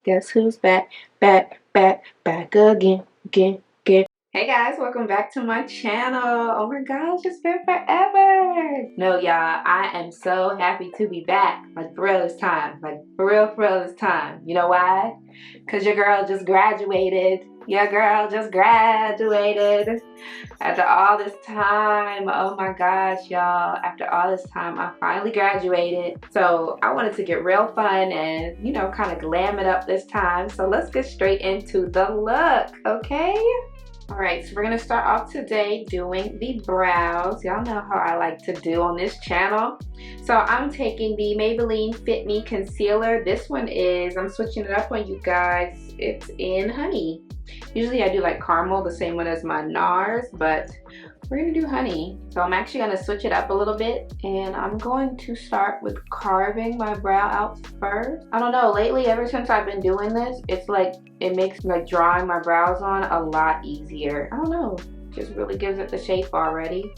Guess who's back, back, back, back again, again, again. Hey guys, welcome back to my channel. Oh my gosh, it's been forever. No, y'all, I am so happy to be back. Like, for real, it's time. Like, for real, it's time. You know why? Because your girl just graduated. Your girl just graduated. After all this time, oh my gosh, y'all. After all this time, I finally graduated. So I wanted to get real fun and, you know, kind of glam it up this time. So let's get straight into the look, okay? All right, so we're gonna start off today doing the brows. Y'all know how I like to do on this channel. So I'm taking the Maybelline Fit Me Concealer. This one is, I'm switching it up on you guys. It's in honey. Usually I do like caramel, the same one as my NARS, but we're gonna do honey. So I'm actually gonna switch it up a little bit, and I'm going to start with carving my brow out first. I don't know, lately, ever since I've been doing this, it's like, it makes like drawing my brows on a lot easier. I don't know, just really gives it the shape already.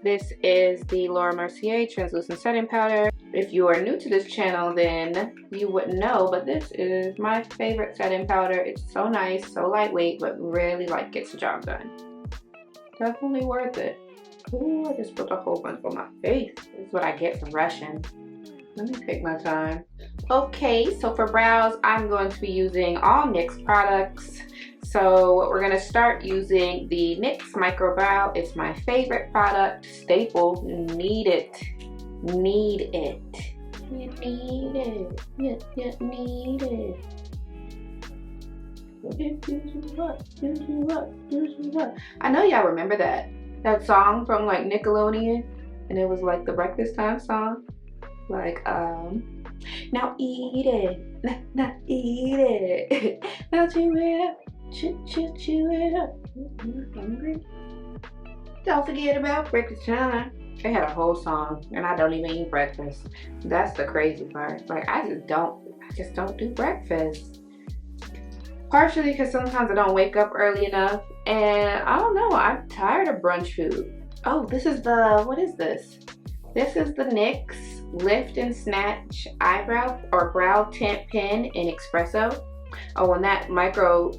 This is the Mercier translucent setting powder. If you are new to this channel, then you wouldn't know, but this is my favorite setting powder. It's so nice, so lightweight, but really like gets the job done. Definitely worth it. Ooh, I just put a whole bunch on my face. This is what I get for rushing. Let me take my time. Okay, so for brows, I'm going to be using all NYX products. So we're gonna start using the NYX Micro Brow. It's my favorite product, staple. Need it. Need it. You need it. You need it. I know y'all remember that song from like Nickelodeon, and it was like the breakfast time song. Like, now eat it. Now eat it. Now chew it up. Chew it up. Hungry? Don't forget about breakfast time. They had a whole song, and I don't even eat breakfast. That's the crazy part. Like, I just don't do breakfast. Partially because sometimes I don't wake up early enough, and I don't know, I'm tired of brunch food. Oh, this is the, what is this? This is the NYX Lift and Snatch Eyebrow or Brow Tint Pen in Expresso. Oh, and that micro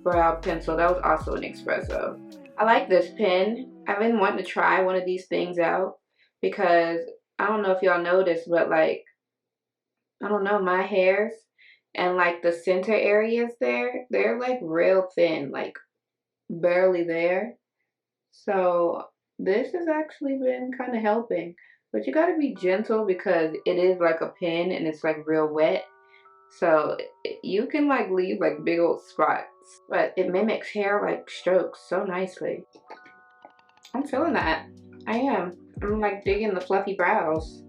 brow pencil, that was also an Expresso. I like this pen. I've been wanting to try one of these things out because I don't know if y'all noticed, but like, I don't know, my hairs and like the center areas there, they're like real thin, like barely there. So this has actually been kind of helping. But you gotta be gentle because it is like a pen and it's like real wet. So you can like leave like big old spots, but it mimics hair like strokes so nicely. I'm feeling that. I am. I'm like digging the fluffy brows.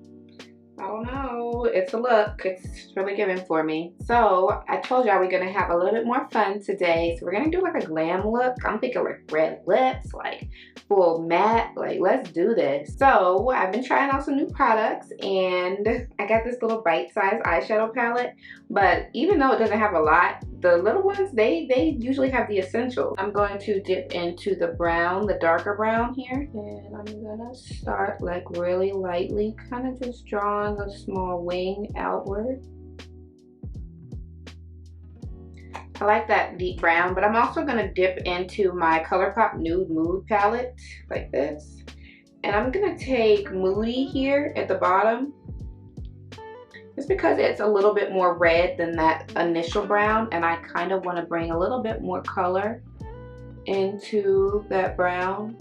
I don't know, it's a look, it's really giving for me. So I told y'all we're gonna have a little bit more fun today. So we're gonna do like a glam look. I'm thinking like red lips, like full matte, like let's do this. So I've been trying out some new products, and I got this little bite-sized eyeshadow palette, but even though it doesn't have a lot, the little ones, they usually have the essentials. I'm going to dip into the brown, the darker brown here, and I'm gonna start like really lightly, kind of just drawing a small wing outward. I like that deep brown, but I'm also gonna dip into my ColourPop Nude Mood palette like this, and I'm gonna take Moody here at the bottom, just because it's a little bit more red than that initial brown, and I kind of want to bring a little bit more color into that brown.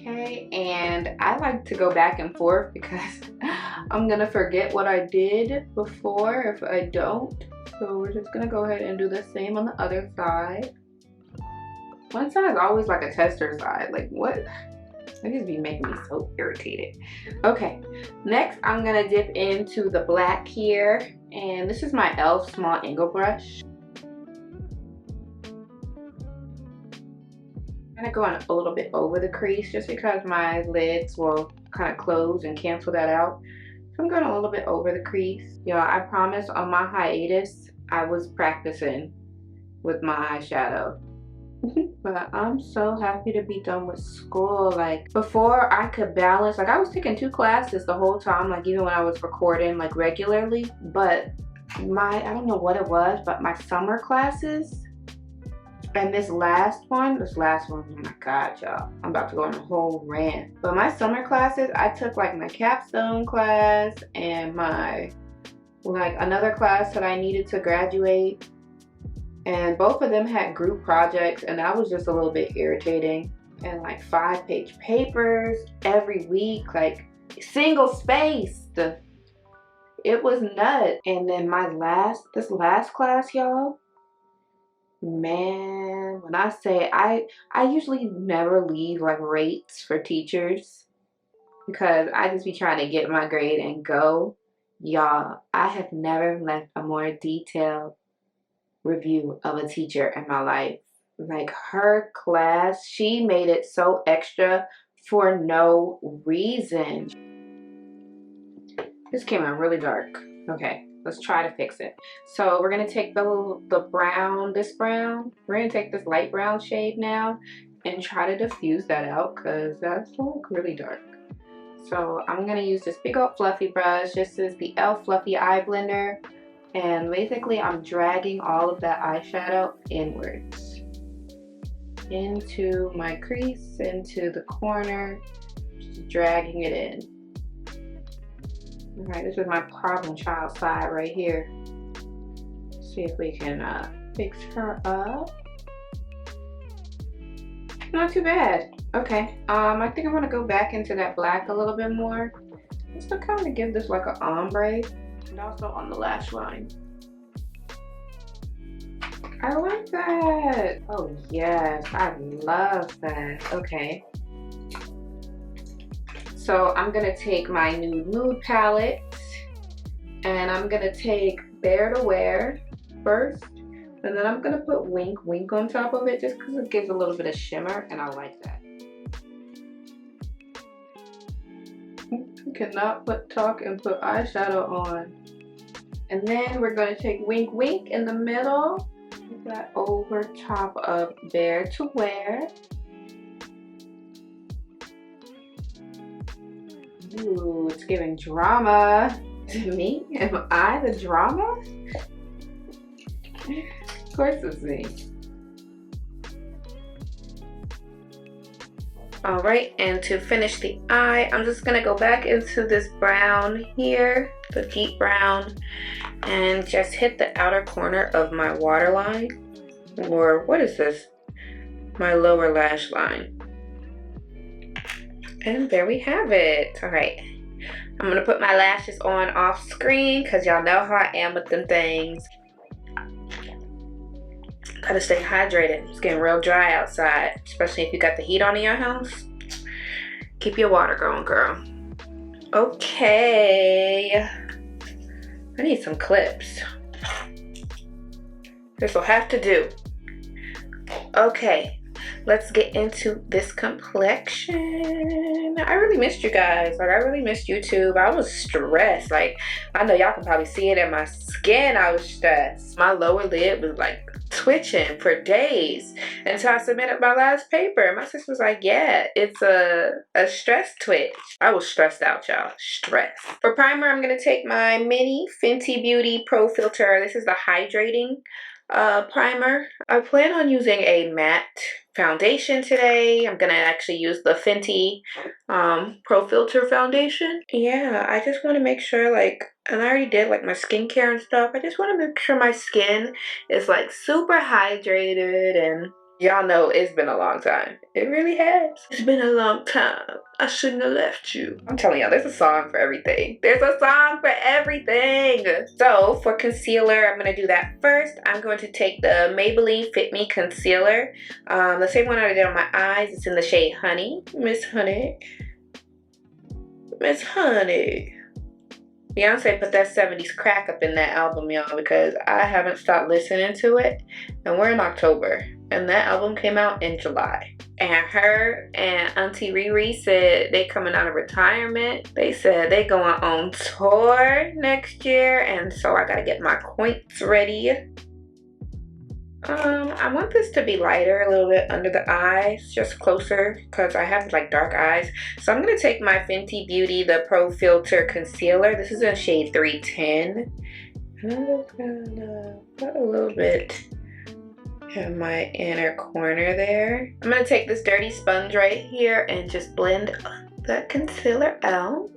Okay, and I like to go back and forth because I'm gonna forget what I did before if I don't. So we're just gonna go ahead and do the same on the other side. One side is always like a tester side. Like, what? That just be making me so irritated. Okay, next I'm gonna dip into the black here, and this is my e.l.f. small angle brush. I'm gonna go on a little bit over the crease just because my lids will kind of close and cancel that out. So I'm going a little bit over the crease. Y'all, I promise on my hiatus I was practicing with my eyeshadow. But I'm so happy to be done with school. Like before I could balance, like I was taking 2 classes the whole time, like even when I was recording like regularly. But I don't know what it was, but my summer classes and this last one, oh my God, y'all. I'm about to go on a whole rant. But my summer classes, I took like my capstone class and my like another class that I needed to graduate. And both of them had group projects, and that was just a little bit irritating. And like 5-page papers every week, like single spaced. It was nuts. And then this last class, y'all, man, when I say I usually never leave like rates for teachers because I just be trying to get my grade and go. Y'all, I have never left a more detailed review of a teacher in my life. Like her class, she made it so extra for no reason. This came out really dark. Okay, let's try to fix it. So we're gonna take the brown, we're gonna take this light brown shade now and try to diffuse that out because that's like really dark. So I'm gonna use this big old fluffy brush. This is the e.l.f. Fluffy Eye Blender. And basically I'm dragging all of that eyeshadow inwards into my crease, into the corner, just dragging it in. All right, this is my problem child side right here. See if we can fix her up. Not too bad. Okay, I think I want to go back into that black a little bit more, just to kind of give this like an ombre. And also on the lash line. I like that. Oh yes, I love that. Okay. So I'm gonna take my Nude Mood palette and I'm gonna take Bare to Wear first. And then I'm gonna put Wink Wink on top of it just because it gives a little bit of shimmer and I like that. You cannot talk and put eyeshadow on. And then we're going to take Wink Wink in the middle. Put that over top of Bare to Wear. Ooh, it's giving drama to me. Am I the drama? Of course it's me. Alright, and to finish the eye, I'm just going to go back into this brown here, the deep brown, and just hit the outer corner of my waterline, or what is this? My lower lash line. And there we have it. Alright, I'm going to put my lashes on off screen because y'all know how I am with them things. Gotta stay hydrated. It's getting real dry outside, especially if you got the heat on in your house. Keep your water going, girl. Okay. I need some clips. This will have to do. Okay, let's get into this complexion. I really missed you guys. Like, I really missed YouTube. I was stressed. Like, I know y'all can probably see it in my skin. I was stressed. My lower lid was like twitching for days until I submitted my last paper. My sister was like, yeah, it's a stress twitch. I was stressed out, y'all. Stressed. For primer, I'm going to take my mini Fenty Beauty Pro Filter. This is the Hydrating primer. I plan on using a matte foundation today. I'm gonna actually use the Fenty Pro Filter foundation. Yeah, I just want to make sure, like, and I already did like my skincare and stuff. I just want to make sure my skin is like super hydrated, and y'all know it's been a long time. It really has. It's been a long time. I shouldn't have left you. I'm telling y'all, there's a song for everything. There's a song for everything. So for concealer, I'm going to do that first. I'm going to take the Maybelline Fit Me Concealer. The same one I did on my eyes. It's in the shade Honey. Miss Honey. Miss Honey. Beyonce put that 70s crack up in that album, y'all, because I haven't stopped listening to it. And we're in October. And that album came out in July. And her and Auntie Riri said they coming out of retirement. They said they going on tour next year. And so I got to get my points ready. I want this to be lighter a little bit under the eyes, just closer, because I have like dark eyes. So I'm going to take my Fenty Beauty, the Pro Filter Concealer. This is in shade 310. And I'm just going to put a little bit in my inner corner there. I'm going to take this dirty sponge right here and just blend that concealer out.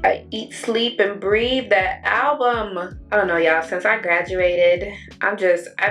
I Eat, Sleep, and Breathe, that album. I don't know, y'all, since I graduated, I've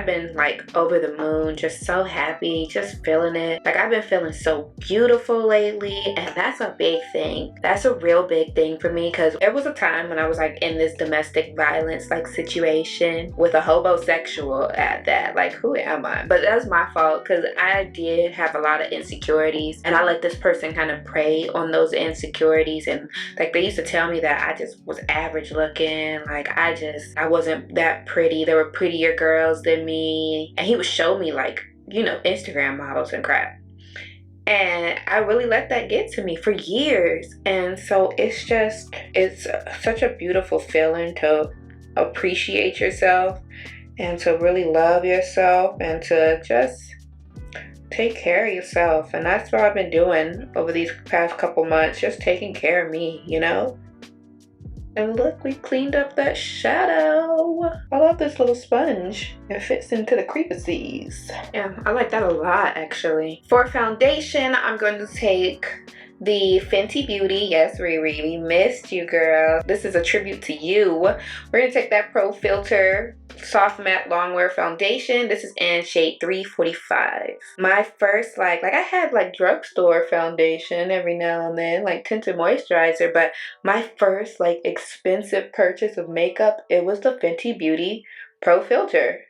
been like over the moon, just so happy, just feeling it. Like, I've been feeling so beautiful lately, and that's a big thing. That's a real big thing for me, because there was a time when I was like in this domestic violence like situation with a homosexual at that. Like, who am I? But that was my fault, because I did have a lot of insecurities, and I let this person kind of prey on those insecurities. And like, they used to tell me that I just was average looking, like I wasn't that pretty. There were prettier girls than me, and he would show me like, you know, Instagram models and crap, and I really let that get to me for years. And so it's such a beautiful feeling to appreciate yourself and to really love yourself and to just take care of yourself. And that's what I've been doing over these past couple months, just taking care of me, you know. And look, we cleaned up that shadow. I love this little sponge. It fits into the crevices. Yeah, I like that a lot, actually. For foundation, I'm going to take the Fenty Beauty. Yes, Riri, we missed you, girl. This is a tribute to you. We're gonna take that Pro Filter Soft Matte Longwear Foundation. This is in shade 345. My first, like I had like drugstore foundation every now and then, like tinted moisturizer, but my first like expensive purchase of makeup, it was the Fenty Beauty Pro Filter.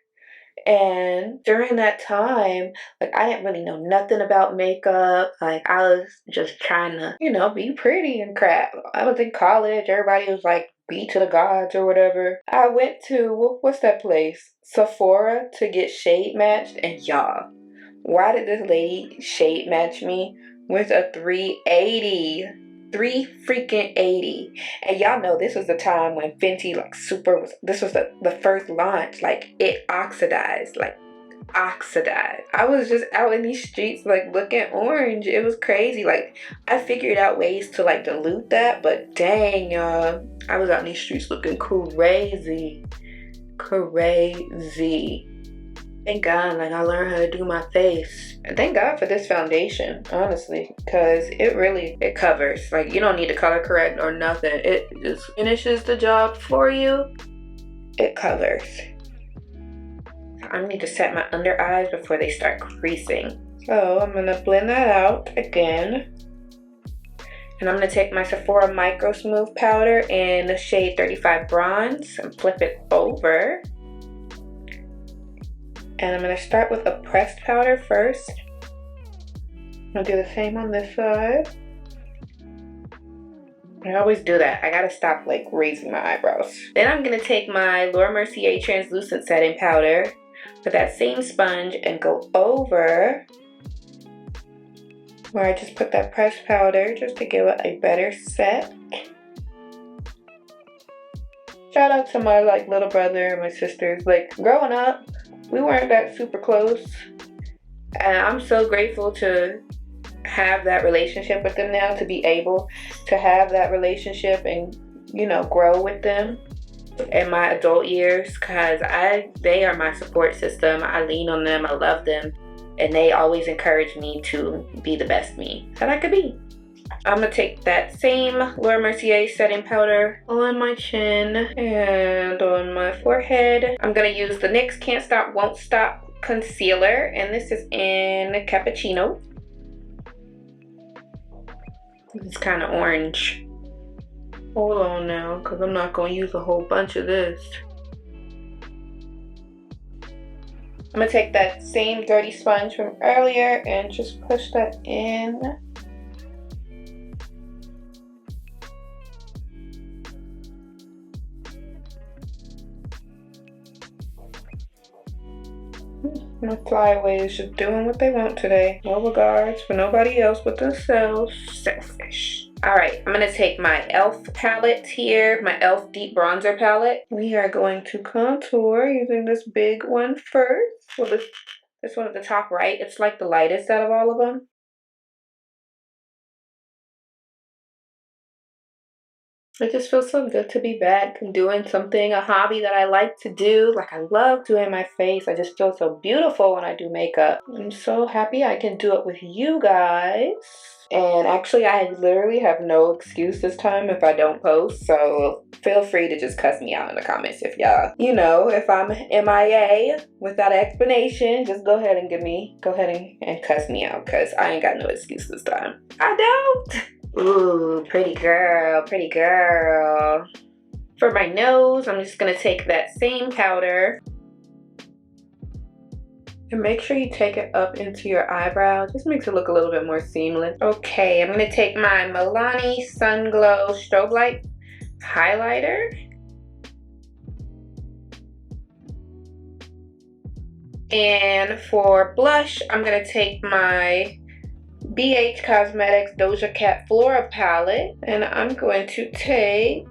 And during that time, like, I didn't really know nothing about makeup. Like, I was just trying to, you know, be pretty and crap. I was in college. Everybody was like, be to the gods or whatever. I went to, what's that place? Sephora to get shade matched. And y'all, why did this lady shade match me with a 380? 380. And y'all know this was the time when Fenty like this was the first launch. Like, it oxidized. I was just out in these streets like looking orange. It was crazy. Like, I figured out ways to like dilute that, but dang, y'all, I was out in these streets looking crazy. Thank God, like, I learned how to do my face. And thank God for this foundation, honestly, because it covers. Like, you don't need to color correct or nothing. It just finishes the job for you. It covers. I need to set my under eyes before they start creasing. So I'm gonna blend that out again. And I'm gonna take my Sephora Micro Smooth Powder in the shade 35 Bronze and flip it over. And I'm going to start with a pressed powder first. I'll do the same on this side. I always do that. I gotta stop like raising my eyebrows. Then I'm going to take my Laura Mercier translucent setting powder with that same sponge and go over where I just put that pressed powder just to give it a better set. Shout out to my like little brother and my sisters. Like, growing up, we weren't that super close, and I'm so grateful to have that relationship with them now, to be able to have that relationship and, you know, grow with them in my adult years, because they are my support system. I lean on them, I love them, and they always encourage me to be the best me that I could be. I'm gonna take that same Laura Mercier setting powder on my chin and on my forehead. I'm gonna use the NYX Can't Stop Won't Stop concealer, and this is in Cappuccino. It's kind of orange. Hold on now, because I'm not gonna use a whole bunch of this. I'm gonna take that same dirty sponge from earlier and just push that in. My flyaway is just doing what they want today. No regards for nobody else but themselves. Selfish. Alright, I'm going to take my e.l.f. palette here, my e.l.f. Deep Bronzer palette. We are going to contour using this big one first. Well, this one at the top right, it's like the lightest out of all of them. It just feels so good to be back and doing something, a hobby that I like to do. Like, I love doing my face. I just feel so beautiful when I do makeup. I'm so happy I can do it with you guys. And actually, I literally have no excuse this time if I don't post. So feel free to just cuss me out in the comments if y'all, you know, if I'm MIA without an explanation, just go ahead and cuss me out, because I ain't got no excuse this time. I don't. Ooh, pretty girl, pretty girl. For my nose, I'm just gonna take that same powder. And make sure you take it up into your eyebrow. Just makes it look a little bit more seamless. Okay, I'm gonna take my Milani Sun Glow Strobe Light highlighter. And for blush, I'm gonna take my BH Cosmetics Doja Cat Flora palette, and I'm going to take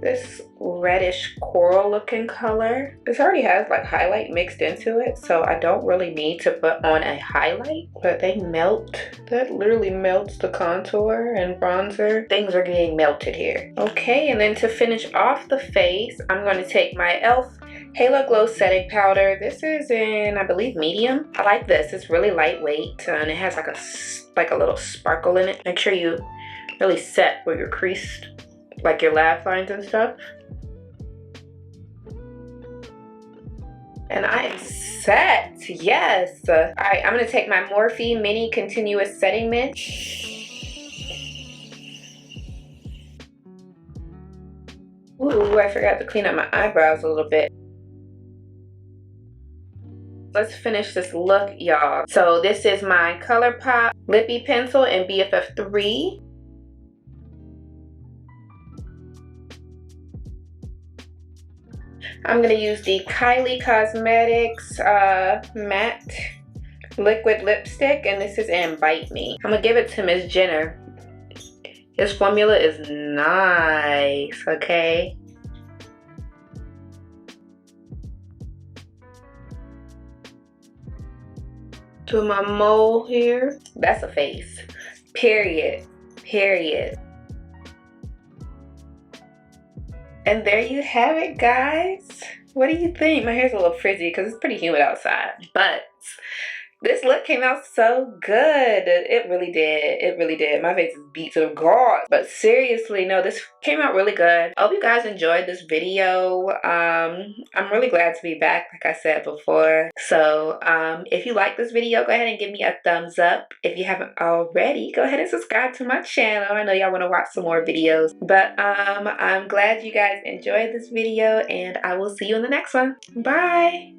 this reddish coral looking color. This already has like highlight mixed into it, so I don't really need to put on a highlight, but they melt. That literally melts the contour and bronzer. Things are getting melted here. Okay, and then to finish off the face, I'm going to take my e.l.f. Halo Glow Setting Powder. This is in, I believe, medium. I like this. It's really lightweight, and it has like a little sparkle in it. Make sure you really set where you're creased, like your lash lines and stuff. And I am set. Yes. All right, I'm gonna take my Morphe Mini Continuous Setting Mist. Ooh, I forgot to clean up my eyebrows a little bit. Let's finish this look, y'all. So this is my ColourPop Lippie pencil in BFF3. I'm gonna use the Kylie Cosmetics matte liquid lipstick, and this is in Bite Me. I'm gonna give it to Miss Jenner. This formula is nice, okay? To my mole here. That's a face. Period. Period. And there you have it, guys. What do you think? My hair's a little frizzy because it's pretty humid outside, but this look came out so good. It really did. It really did. My face is beat to the god. But seriously, no, this came out really good. I hope you guys enjoyed this video. I'm really glad to be back, like I said before. So if you like this video, go ahead and give me a thumbs up. If you haven't already, go ahead and subscribe to my channel. I know y'all want to watch some more videos. But I'm glad you guys enjoyed this video, and I will see you in the next one. Bye!